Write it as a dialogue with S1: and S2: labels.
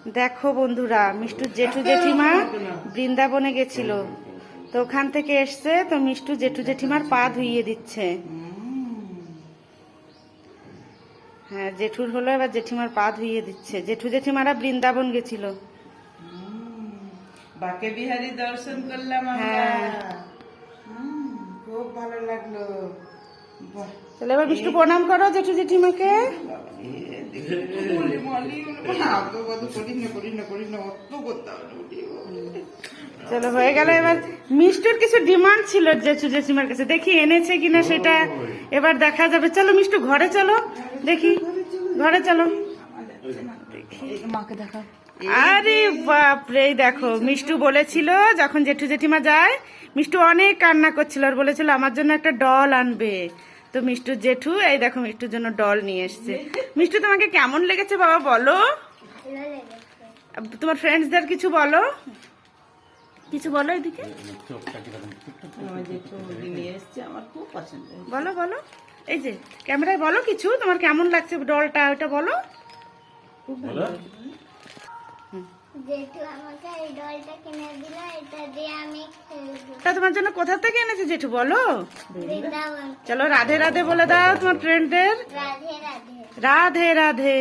S1: দেখো বন্ধুরা, মিষ্টুর জেঠু জেঠিমা বৃন্দাবনে গেছিল, তো ওখান থেকে এসছে, তো মিষ্টু জেঠু জেঠিমার পা ধুইয়ে দিচ্ছে। হ্যাঁ, জেঠুর হলো, এবার জেঠিমার পা ধুইয়ে দিচ্ছে। জেঠু জেঠিমারা বৃন্দাবন গেছিল।
S2: বাকে বিহারী দর্শন করলাম আমরা।
S1: হ্যাঁ।
S2: খুব ভালো লাগলো। বাহ,
S1: তাহলে এবার মিষ্টু প্রণাম করো জেঠু জেঠিমাকে। চলো, হয়ে গেল। এবার মিষ্টুর কিছু ডিমান্ড ছিল জেঠু জেঠিমার কাছে, দেখি এনেছে কিনা সেটা এবার দেখা যাবে। চলো মিষ্টু, ঘরে চলো, দেখি ঘরে চলো।
S2: মাকে দেখা।
S1: আরে বাপরে, এই দেখো, মিষ্টু বলেছিল যখন জেঠু জেঠিমা যায়, মিষ্টু অনেক কান্না করছিল আর বলেছিল আমার জন্য একটা ডল আনবে। তো মিষ্টুর জেঠু এই দেখো মিষ্টুর জন্য ডল নিয়ে এসছে। মিষ্টু, তোমাকে কেমন লেগেছে বাবা বলো? তোমার ফ্রেন্ডসদের কিছু বলো, কিছু বলো এদিকে।
S2: আমার খুব পছন্দ।
S1: বলো বলো, এই যে ক্যামেরায় বলো কিছু, তোমার কেমন লাগছে ডলটা, ওটা বলো। খুব ভালো।
S3: জেঠু আমাকে এই ডলটা কিনে দিল, এটা দিয়ে আমি খেলবো।
S1: তা তোমার জন্য কোথা থেকে এনেছে জেঠু বলো?
S3: বৃন্দাবন।
S1: চলো রাধে রাধে বলে দাও তোমার ফ্রেন্ডদের।
S3: রাধে রাধে।
S1: রাধে রাধে।